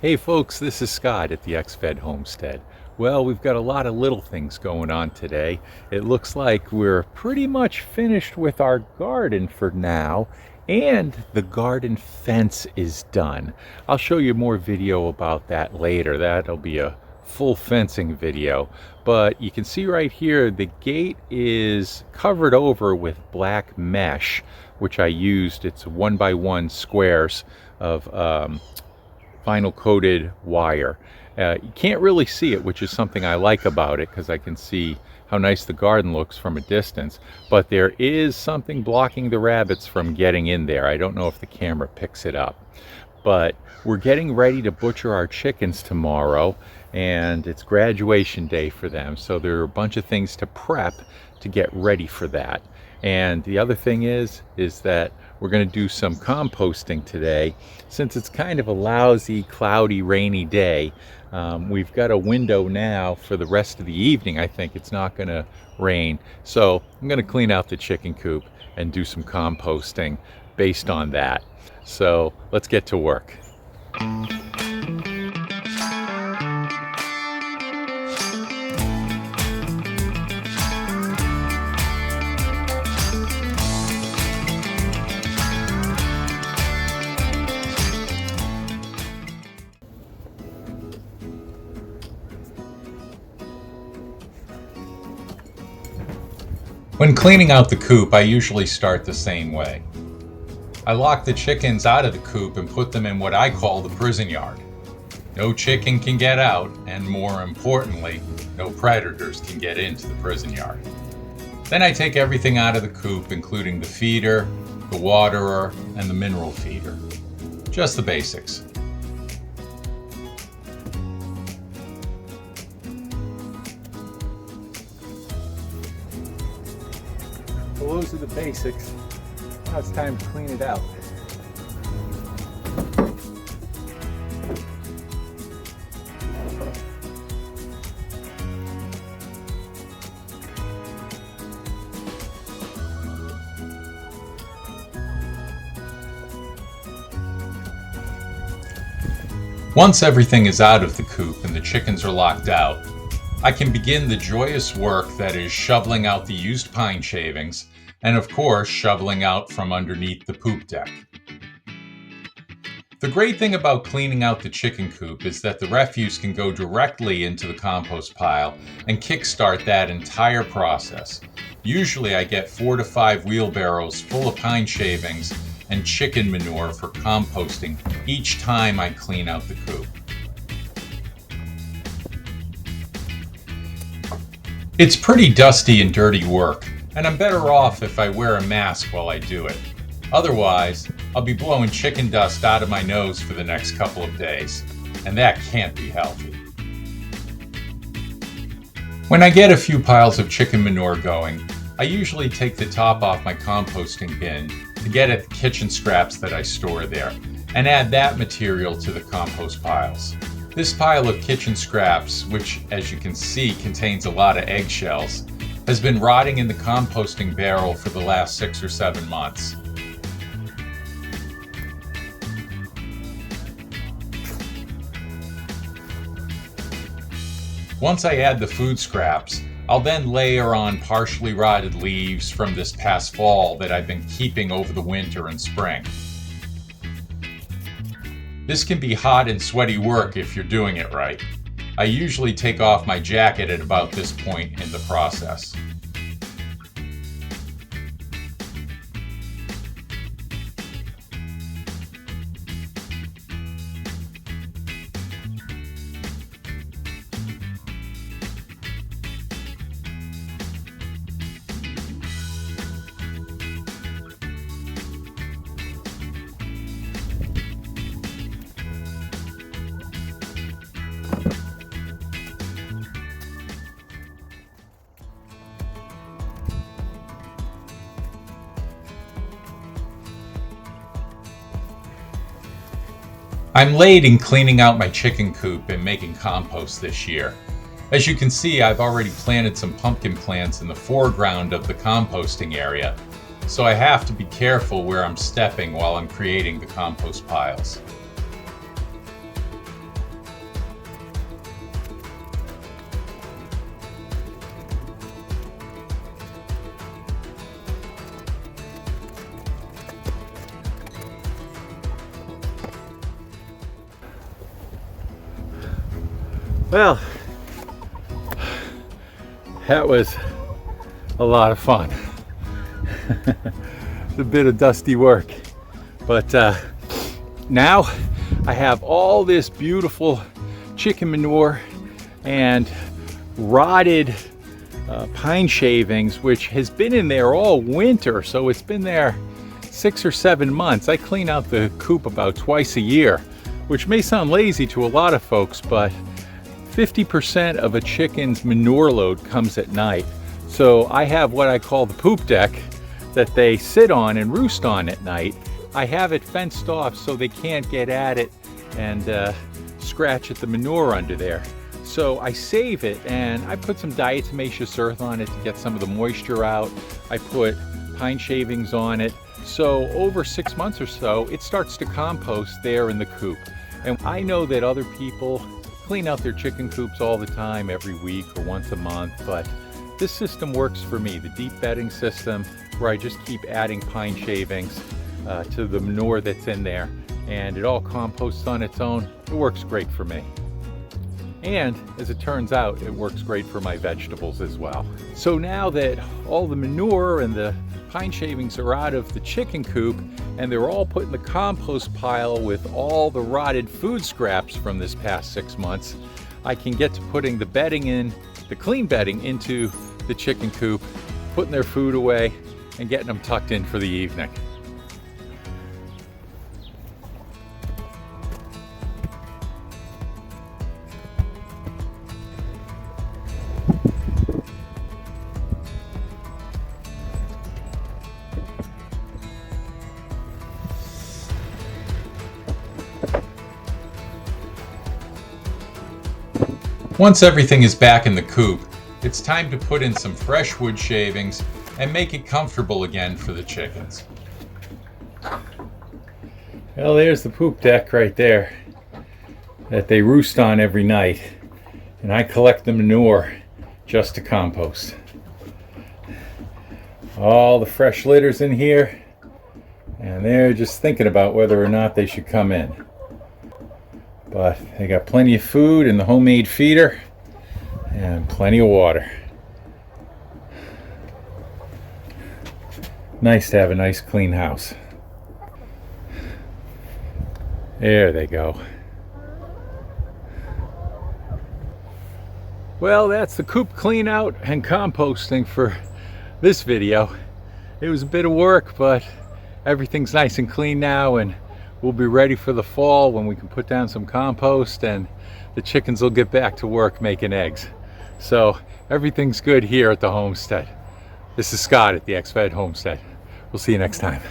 Hey folks, this is Scott at the XFed Homestead. Well, we've got a lot of little things going on today. It looks like we're pretty much finished with our garden for now, and the garden fence is done. I'll show you more video about that later. That'll be a full fencing video. But you can see right here, the gate is covered over with black mesh, which I used. It's 1x1 squares of vinyl coated wire. You can't really see it, which is something I like about it because I can see how nice the garden looks from a distance, but there is something blocking the rabbits from getting in there. I don't know if the camera picks it up, but we're getting ready to butcher our chickens tomorrow, and it's graduation day for them, so there are a bunch of things to prep to get ready for that. And the other thing is that we're going to do some composting today. Since it's kind of a lousy, cloudy, rainy day, we've got a window now for the rest of the evening. I think it's not going to rain. So I'm going to clean out the chicken coop and do some composting based on that. So let's get to work. When cleaning out the coop, I usually start the same way. I lock the chickens out of the coop and put them in what I call the prison yard. No chicken can get out, and more importantly, no predators can get into the prison yard. Then I take everything out of the coop, including the feeder, the waterer, and the mineral feeder. Just the basics. Well, those are the basics. Now it's time to clean it out. Once everything is out of the coop and the chickens are locked out, I can begin the joyous work that is shoveling out the used pine shavings and, of course, shoveling out from underneath the poop deck. The great thing about cleaning out the chicken coop is that the refuse can go directly into the compost pile and kickstart that entire process. Usually I get 4 to 5 wheelbarrows full of pine shavings and chicken manure for composting each time I clean out the coop. It's pretty dusty and dirty work, and I'm better off if I wear a mask while I do it. Otherwise, I'll be blowing chicken dust out of my nose for the next couple of days, and that can't be healthy. When I get a few piles of chicken manure going, I usually take the top off my composting bin to get at the kitchen scraps that I store there, and add that material to the compost piles. This pile of kitchen scraps, which as you can see contains a lot of eggshells, has been rotting in the composting barrel for the last 6 or 7 months. Once I add the food scraps, I'll then layer on partially rotted leaves from this past fall that I've been keeping over the winter and spring. This can be hot and sweaty work if you're doing it right. I usually take off my jacket at about this point in the process. I'm late in cleaning out my chicken coop and making compost this year. As you can see, I've already planted some pumpkin plants in the foreground of the composting area, so I have to be careful where I'm stepping while I'm creating the compost piles. Well, that was a lot of fun. It's a bit of dusty work, but now I have all this beautiful chicken manure and rotted pine shavings, which has been in there all winter, so it's been there 6 or 7 months. I clean out the coop about twice a year, which may sound lazy to a lot of folks, but 50% of a chicken's manure load comes at night. So I have what I call the poop deck that they sit on and roost on at night. I have it fenced off so they can't get at it and scratch at the manure under there. So I save it and I put some diatomaceous earth on it to get some of the moisture out. I put pine shavings on it. So over 6 months or so, it starts to compost there in the coop. And I know that other people clean out their chicken coops all the time, every week or once a month, but this system works for me, the deep bedding system, where I just keep adding pine shavings to the manure that's in there, and it all composts on its own. It works great for me. And as it turns out, it works great for my vegetables as well. So now that all the manure and the pine shavings are out of the chicken coop and they're all put in the compost pile with all the rotted food scraps from this past 6 months, I can get to putting the bedding in, the clean bedding into the chicken coop, putting their food away and getting them tucked in for the evening. Once everything is back in the coop, it's time to put in some fresh wood shavings and make it comfortable again for the chickens. Well, there's the poop deck right there that they roost on every night, and I collect the manure just to compost. All the fresh litters in here, and they're just thinking about whether or not they should come in. But they got plenty of food in the homemade feeder and plenty of water. Nice to have a nice clean house. There they go. Well, that's the coop clean out and composting for this video. It was a bit of work, but everything's nice and clean now, and we'll be ready for the fall when we can put down some compost and the chickens will get back to work making eggs. So everything's good here at the homestead. This is Scott at the XFed Homestead. We'll see you next time.